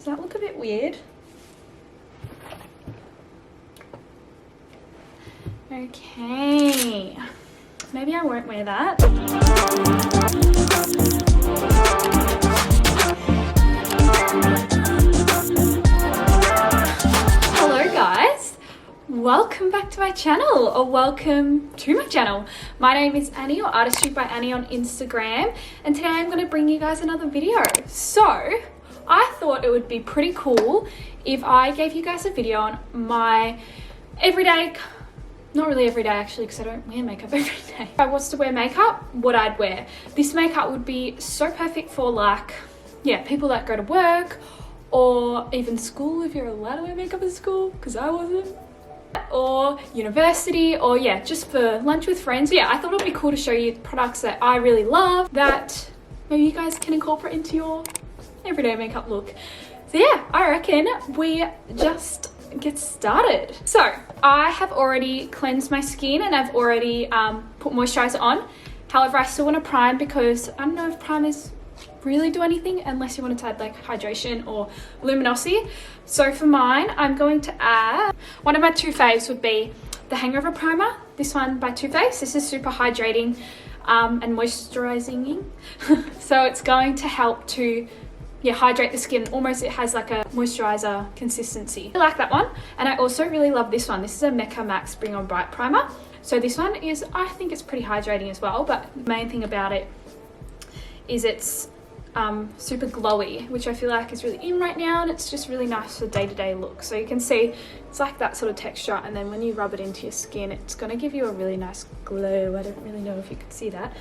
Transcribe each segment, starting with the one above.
Does that look a bit weird? Okay. Maybe I won't wear that. Hello guys. Welcome back to my channel, or welcome to my channel. My name is Annie, or Artistry by Annie on Instagram, and today I'm going to bring you guys another video. So I thought it would be pretty cool if I gave you guys a video on my everyday, not really every day actually, because I don't wear makeup every day. If I was to wear makeup, what I'd wear. This makeup would be so perfect for like, yeah, people that go to work, or even school if you're allowed to wear makeup at school, because I wasn't. Or university, or yeah, just for lunch with friends. Yeah, I thought it would be cool to show you products that I really love that maybe you guys can incorporate into your everyday makeup look. So yeah, I reckon we just get started. So I have already cleansed my skin and I've already put moisturizer on. However, I still want to prime because I don't know if primers really do anything unless you want to add like hydration or luminosity. So for mine, I'm going to add, one of my two faves would be the Hangover Primer. This one by Too Faced. This is super hydrating and moisturizing. So it's going to help to hydrate the skin. Almost it has like a moisturizer consistency. I like that one. And I also really love this one. This is a Mecca Max Bring On Bright Primer. So this one is, I think it's pretty hydrating as well, but the main thing about it is it's super glowy, which I feel like is really in right now, and it's just really nice for day-to-day look. So you can see it's like that sort of texture, and then when you rub it into your skin, it's going to give you a really nice glow. I don't really know if you can see that,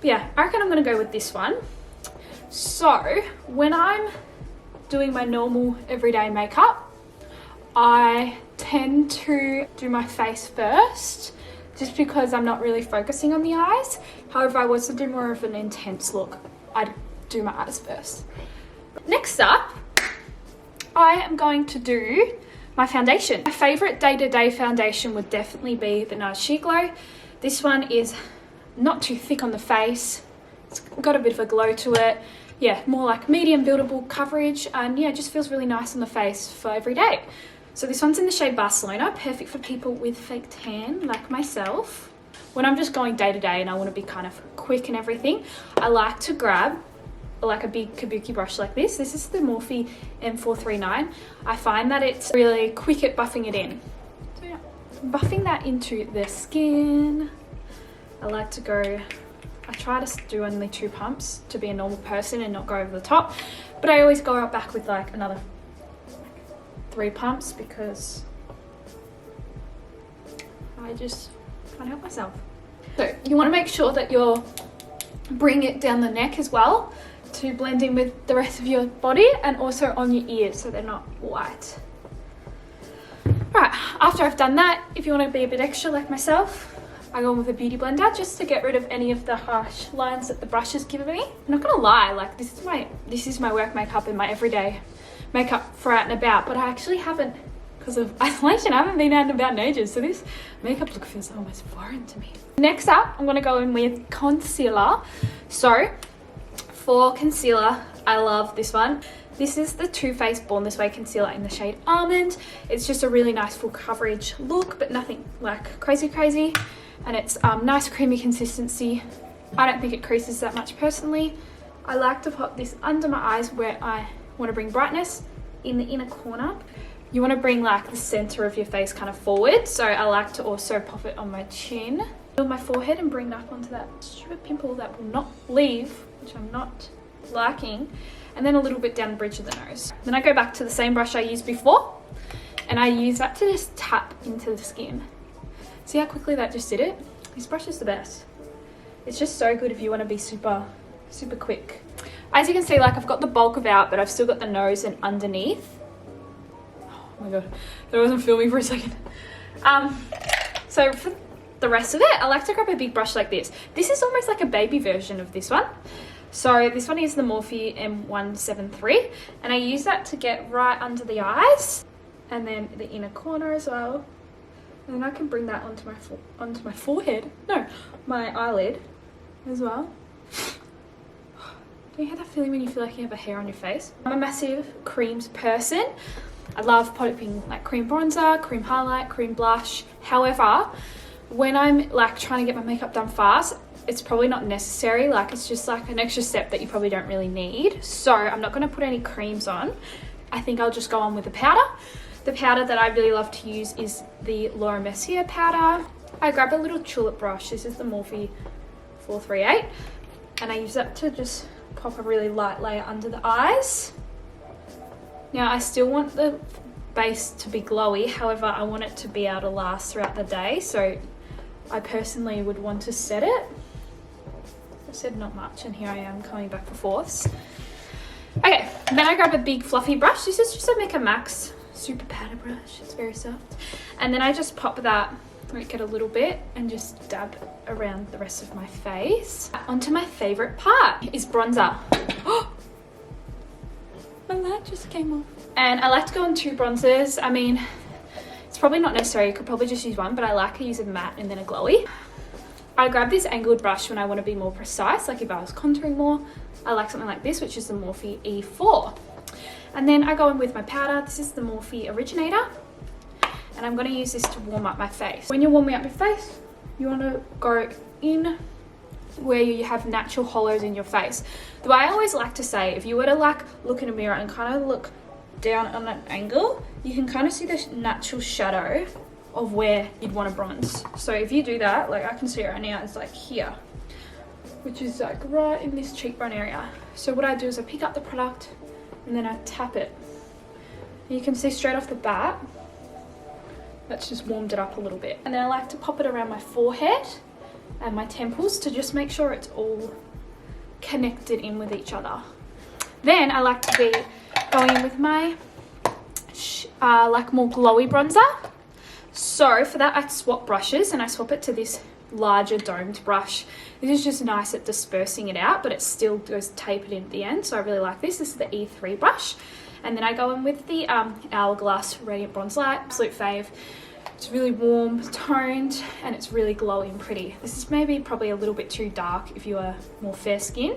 but yeah, I reckon I'm going to go with this one. So when I'm doing my normal everyday makeup, I tend to do my face first, just because I'm not really focusing on the eyes. However, I was to do more of an intense look, I'd do my eyes first. Next up, I am going to do my foundation. My favorite day-to-day foundation would definitely be the NARS Sheer Glow. This one is not too thick on the face. It's got a bit of a glow to it. Yeah, more like medium buildable coverage, and yeah, it just feels really nice on the face for every day. So this one's in the shade Barcelona, perfect for people with fake tan like myself. When I'm just going day to day and I want to be kind of quick and everything, I like to grab like a big kabuki brush like this. This is the Morphe M439. I find that it's really quick at buffing it in. So yeah, buffing that into the skin. I like to go, I try to do only 2 pumps to be a normal person and not go over the top, but I always go back with like another 3 pumps because I just can't help myself. So you want to make sure that you're bringing it down the neck as well to blend in with the rest of your body, and also on your ears so they're not white. Right, after I've done that, if you want to be a bit extra like myself, I go in with a beauty blender just to get rid of any of the harsh lines that the brush has given me. I'm not gonna lie, like this is my work makeup and my everyday makeup for out and about, but I actually haven't, because of isolation, I haven't been out and about in ages, so this makeup look feels almost foreign to me. Next up, I'm gonna go in with concealer. So for concealer, I love this one. This is the Too Faced Born This Way concealer in the shade Almond. It's just a really nice full coverage look, but nothing like crazy. And it's nice creamy consistency. I don't think it creases that much personally. I like to pop this under my eyes where I want to bring brightness in the inner corner. You want to bring like the center of your face kind of forward. So I like to also pop it on my chin, on my forehead, and bring that onto that stupid pimple that will not leave, which I'm not liking, and then a little bit down the bridge of the nose. Then I go back to the same brush I used before, and I use that to just tap into the skin. See how quickly that just did it? This brush is the best. It's just so good if you want to be super quick. As you can see, like I've got the bulk of out, but I've still got the nose and underneath. Oh my god, that wasn't filming for a second. So for the rest of it, I like to grab a big brush like this. This is almost like a baby version of this one. So this one is the Morphe M173, and I use that to get right under the eyes and then the inner corner as well. And then I can bring that onto my forehead. No, my eyelid as well. Do you have that feeling when you feel like you have a hair on your face? I'm a massive creams person. I love popping like cream bronzer, cream highlight, cream blush. However, when I'm like trying to get my makeup done fast, it's probably not necessary. Like it's just like an extra step that you probably don't really need. So I'm not going to put any creams on. I think I'll just go on with the powder. The powder that I really love to use is the Laura Mercier powder. I grab a little tulip brush. This is the Morphe 438. And I use that to just pop a really light layer under the eyes. Now I still want the base to be glowy. However, I want it to be able to last throughout the day. So I personally would want to set it. I said not much, and here I am coming back for fourths. Okay, then I grab a big fluffy brush. This is just a Mecca Max super powder brush. It's very soft. And then I just pop that, get a little bit, and just dab around the rest of my face. Onto my favorite part is bronzer. My light just came off. And I like to go on 2 bronzers. I mean, it's probably not necessary. You could probably just use one, but I like to use a matte and then a glowy. I grab this angled brush when I want to be more precise, like if I was contouring more. I like something like this, which is the Morphe E4. And then I go in with my powder. This is the Morphe Originator. And I'm going to use this to warm up my face. When you're warming up your face, you want to go in where you have natural hollows in your face. The way I always like to say, if you were to like look in a mirror and kind of look down on an angle, you can kind of see the natural shadow of where you'd want to bronze. So if you do that, like I can see it right now, it's like here, which is like right in this cheekbone area. So what I do is I pick up the product and then I tap it. And you can see straight off the bat, that's just warmed it up a little bit. And then I like to pop it around my forehead and my temples to just make sure it's all connected in with each other. Then I like to be going in with my like more glowy bronzer. So for that I swap brushes and I swap it to this larger domed brush. This is just nice at dispersing it out, but it still goes tapered in at the end, so I really like this. This is the E3 brush. And then I go in with the Hourglass Radiant Bronze Light, absolute fave. It's really warm, toned, and it's really glowy and pretty. This is maybe probably a little bit too dark if you are more fair skin.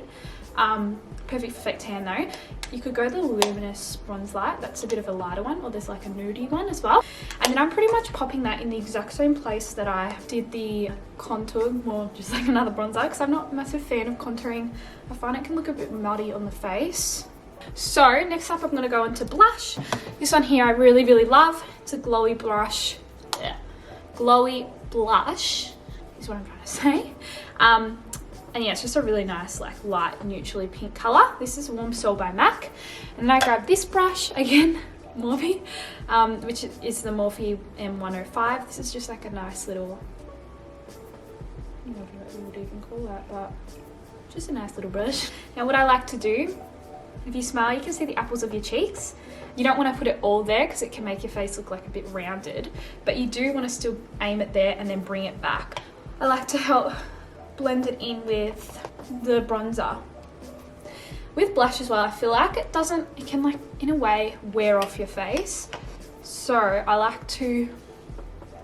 Perfect for fake tan though. You could go the Luminous Bronze Light. That's a bit of a lighter one, or there's like a nudie one as well. And then I'm pretty much popping that in the exact same place that I did the contour, more just like another bronzer, because I'm not a massive fan of contouring. I find it can look a bit muddy on the face. So next up I'm going to go into blush. This one here I really, really love. It's a glowy blush. Yeah. Glowy blush is what I'm trying to say. And yeah, it's just a really nice, like light, neutrally pink color. This is Warm Soul by MAC. And then I grab this brush, again, Morphe, which is the Morphe M105. This is just like a nice little, I don't know what you would even call that, but just a nice little brush. Now what I like to do, if you smile, you can see the apples of your cheeks. You don't want to put it all there because it can make your face look like a bit rounded, but you do want to still aim it there and then bring it back. I like to help blend it in with the bronzer. With blush as well, I feel like it can like in a way wear off your face. So I like to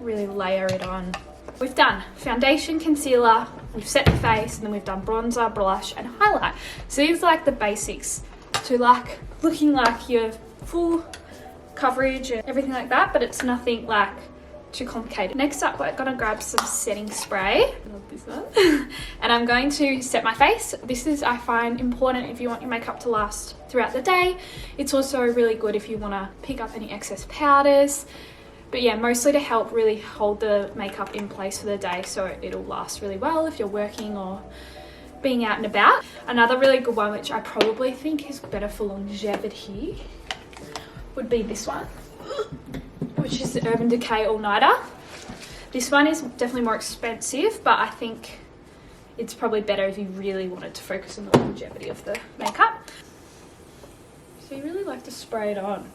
really layer it on. We've done foundation, concealer, we've set the face, and then we've done bronzer, blush, and highlight. So these are like the basics to like looking like your full coverage and everything like that, but it's nothing like too complicated. Next up, we're gonna grab some setting spray. I love this one. And I'm going to set my face. This is, I find, important if you want your makeup to last throughout the day. It's also really good if you wanna pick up any excess powders. But yeah, mostly to help really hold the makeup in place for the day so it'll last really well if you're working or being out and about. Another really good one, which I probably think is better for longevity, would be this one, which is the Urban Decay All Nighter. This one is definitely more expensive, but I think it's probably better if you really wanted to focus on the longevity of the makeup. So you really like to spray it on.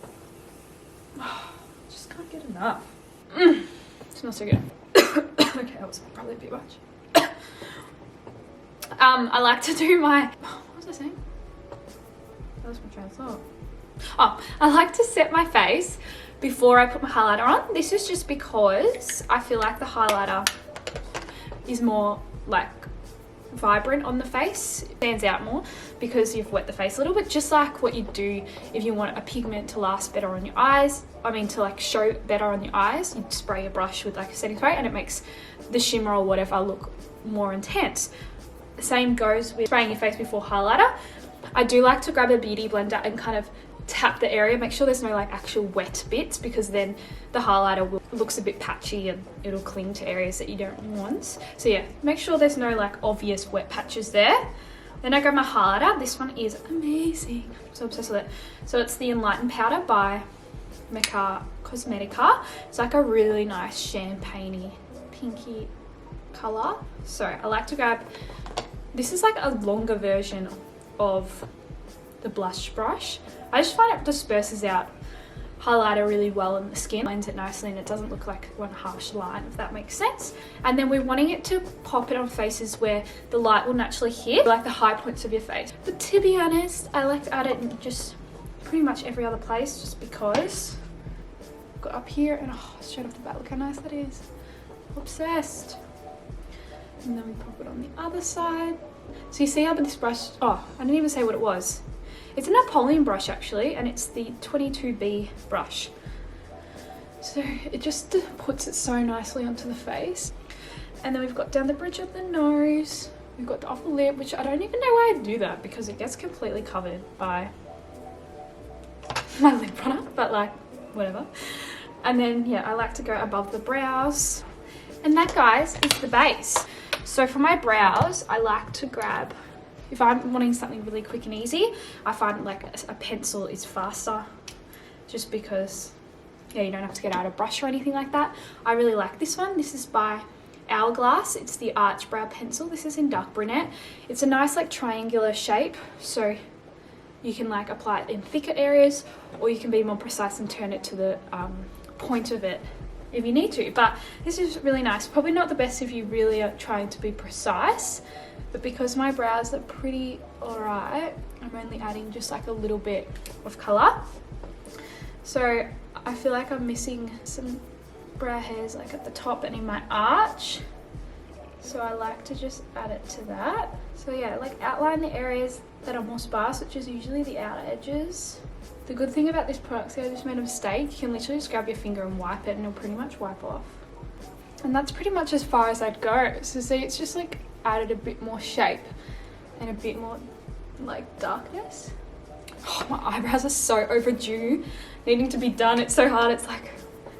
Oh, just can't get enough. It smells so good. Okay, that was probably a bit much. I like to do my, what was I saying? That was my train of thought. Oh, I like to set my face before I put my highlighter on. This is just because I feel like the highlighter is more like vibrant on the face. It stands out more because you've wet the face a little bit, just like what you do if you want a pigment to last better on your eyes. I mean, to like show better on your eyes, you spray a brush with like a setting spray and it makes the shimmer or whatever look more intense. The same goes with spraying your face before highlighter. I do like to grab a beauty blender and kind of tap the area, make sure there's no like actual wet bits, because then the highlighter looks a bit patchy and it'll cling to areas that you don't want. So yeah, make sure there's no like obvious wet patches there. Then I grab my highlighter. This one is amazing. I'm so obsessed with it. So it's the Enlighten Powder by Mecca Cosmetica. It's like a really nice champagne-y pinky color. So I like to grab, this is like a longer version of the blush brush. I just find it disperses out highlighter really well in the skin, blends it nicely, and it doesn't look like one harsh line, if that makes sense. And then we're wanting it to pop it on faces where the light will naturally hit, like the high points of your face. But to be honest, I like to add it in just pretty much every other place, just because. Got up here and straight off the bat, look how nice that is. Obsessed. And then we pop it on the other side. So you see how this brush, I didn't even say what it was. It's a Napoleon brush actually, and it's the 22B brush. So it just puts it so nicely onto the face. And then we've got down the bridge of the nose. We've got the upper lip, which I don't even know why I do that because it gets completely covered by my lip product, but like, whatever. And then, yeah, I like to go above the brows. And that, guys, is the base. So for my brows, I like to grab, if I'm wanting something really quick and easy, I find like a pencil is faster, just because, yeah, you don't have to get out a brush or anything like that. I really like this one. This is by Hourglass. It's the Arch Brow Pencil. This is in Dark Brunette. It's a nice like triangular shape, so you can like apply it in thicker areas, or you can be more precise and turn it to the point of it if you need to. But this is really nice. Probably not the best if you really are trying to be precise, but because my brows are pretty alright, I'm only adding just like a little bit of colour. So I feel like I'm missing some brow hairs like at the top and in my arch, so I like to just add it to that. So yeah, like outline the areas that are more sparse, which is usually the outer edges. The good thing about this product, see I just made a mistake, you can literally just grab your finger and wipe it and it'll pretty much wipe off. And that's pretty much as far as I'd go. So see, it's just like added a bit more shape and a bit more like darkness. Oh, my eyebrows are so overdue, needing to be done. It's so hard. It's like,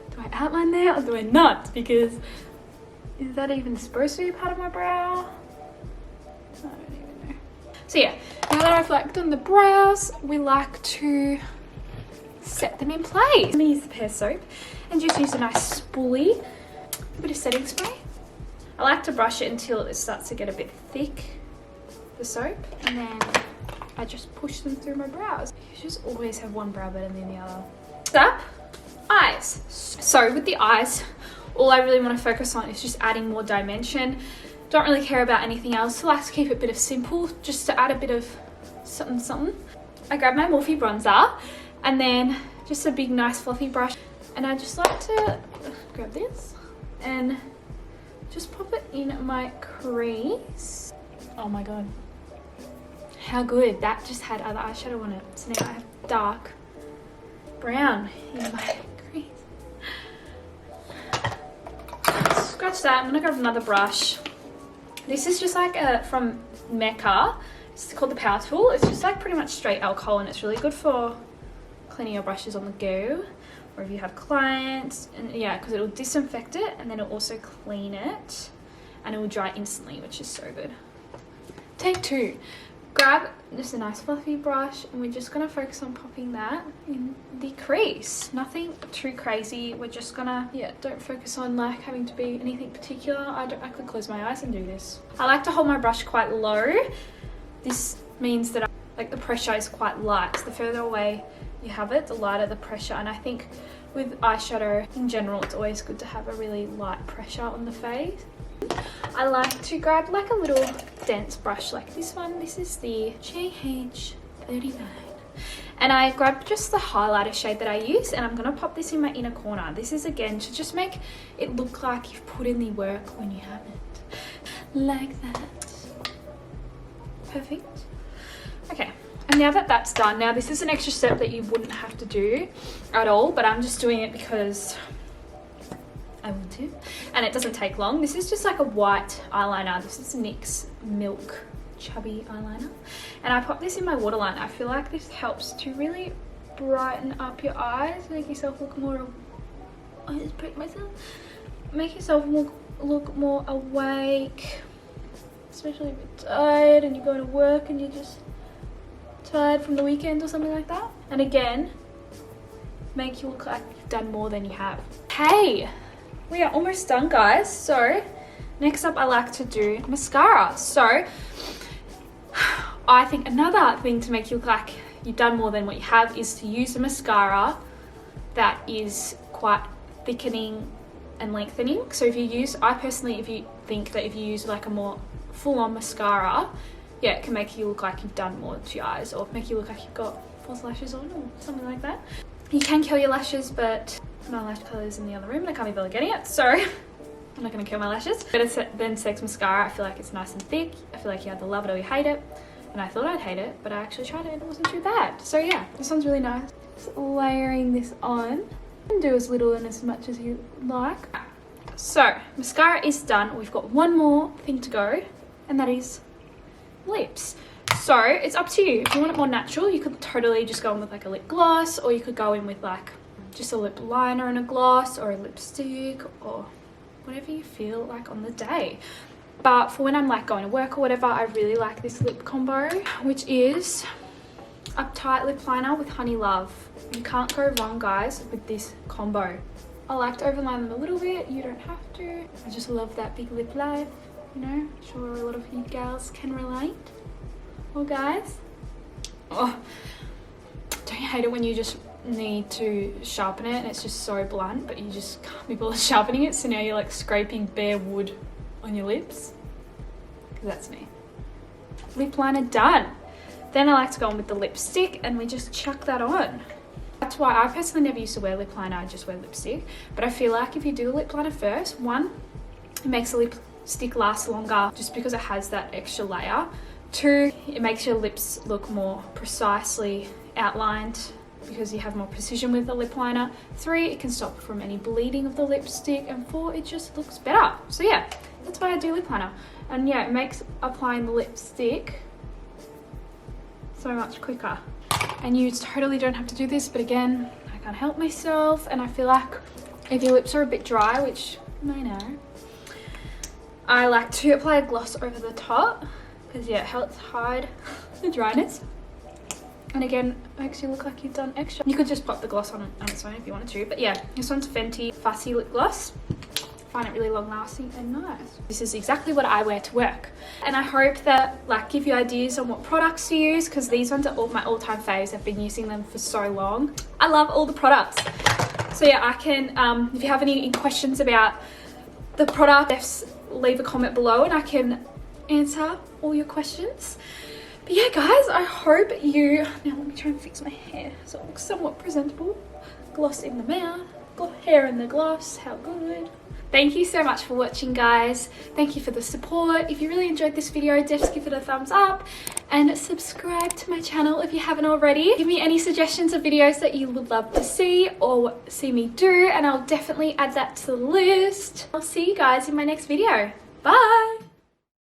do I outline there or do I not? Because is that even supposed to be part of my brow? I don't even know. So yeah, now that I've like done the brows, we like to set them in place. I'm gonna use the pear soap and just use a nice spoolie, a bit of setting spray. I like to brush it until it starts to get a bit thick, the soap, and then I just push them through my brows. You just always have one brow better than the other. Next up, eyes. So with the eyes, all I really want to focus on is just adding more dimension. Don't really care about anything else. I like to keep it a bit of simple, just to add a bit of something something. I grab my Morphe bronzer and then just a big nice fluffy brush, and I just like to grab this and just pop it in my crease. Oh my god, how good. That just had other eyeshadow on it, so now I have dark brown in my crease. Scratch that. I'm gonna grab another brush. This is just like from Mecca. It's called the Power Tool. It's just like pretty much straight alcohol, and it's really good for cleaning your brushes on the go, or if you have clients. And yeah, because it'll disinfect it and then it'll also clean it, and it will dry instantly, which is so good. Take two. Grab just a nice fluffy brush, and we're just gonna focus on popping that in the crease. Nothing too crazy. We're just gonna, yeah, don't focus on like having to be anything particular. I could close my eyes and do this. I like to hold my brush quite low. This means that like the pressure is quite light. So the further away you have it, the lighter the pressure. And I think with eyeshadow in general, it's always good to have a really light pressure on the face. I like to grab like a little dense brush like this one. This is the JH39. And I grab just the highlighter shade that I use, and I'm going to pop this in my inner corner. This is again to just make it look like you've put in the work when you haven't. Like that. Perfect. Okay, and now that that's done, now this is an extra step that you wouldn't have to do at all, but I'm just doing it because I want to, and it doesn't take long. This is just like a white eyeliner. This is NYX Milk Chubby eyeliner, and I pop this in my waterline. I feel like this helps to really brighten up your eyes, make yourself look more, I just pricked myself, make yourself look more awake, especially if you're tired and you're going to work and you're just tired from the weekend or something like that. And again, make you look like you've done more than you have. Hey, we are almost done, guys. So next up, I like to do mascara. So I think another thing to make you look like you've done more than what you have is to use a mascara that is quite thickening and lengthening. So if you use, I personally, if you think that if you use like a more full-on mascara, yeah, it can make you look like you've done more to your eyes, or make you look like you've got false lashes on or something like that. You can curl your lashes, but my lash curler is in the other room and I can't be bothered getting it, so I'm not going to curl my lashes. Better than Sex mascara. I feel like it's nice and thick. I feel like you either love it or you hate it. And I thought I'd hate it, but I actually tried it and it wasn't too bad. So yeah, this one's really nice. Just layering this on. You can do as little and as much as you like. So mascara is done. We've got one more thing to go, and that is lips. So it's up to you. If you want it more natural, you could totally just go in with like a lip gloss, or you could go in with like just a lip liner and a gloss, or a lipstick, or whatever you feel like on the day. But for when I'm like going to work or whatever, I really like this lip combo, which is Uptight Lip Liner with Honey Love. You can't go wrong, guys, with this combo. I like to overline them a little bit. You don't have to. I just love that big lip life, you know. I'm sure a lot of you gals can relate. Or guys. Oh, don't you hate it when you just need to sharpen it and it's just so blunt, but you just can't be bothered sharpening it, so now you're like scraping bare wood on your lips? Because that's me. Lip liner done. Then I like to go on with the lipstick and we just chuck that on. That's why I personally never used to wear lip liner, I just wear lipstick. But I feel like if you do a lip liner first, one, it makes the lipstick last longer just because it has that extra layer. Two, it makes your lips look more precisely outlined because you have more precision with the lip liner. Three, it can stop from any bleeding of the lipstick. And four, it just looks better. So yeah, that's why I do lip liner. And yeah, it makes applying the lipstick so much quicker. And you totally don't have to do this, but again, I can't help myself. And I feel like if your lips are a bit dry, which I know, I like to apply a gloss over the top because yeah, it helps hide the dryness. And again, makes you look like you've done extra. You could just pop the gloss on its own if you wanted to. But yeah, this one's Fenty Fussy Lip Gloss. I find it really long lasting and nice. This is exactly what I wear to work. And I hope that like give you ideas on what products to use, because these ones are all my all-time faves. I've been using them for so long. I love all the products. So yeah, I can, if you have any questions about the product, just leave a comment below and I can answer all your questions. But yeah, guys, I hope you... Now let me try and fix my hair so it looks somewhat presentable. Gloss in the mouth, hair in the gloss, how good. Thank you so much for watching, guys. Thank you for the support. If you really enjoyed this video, just give it a thumbs up and subscribe to my channel if you haven't already. Give me any suggestions of videos that you would love to see or see me do, and I'll definitely add that to the list. I'll see you guys in my next video. Bye!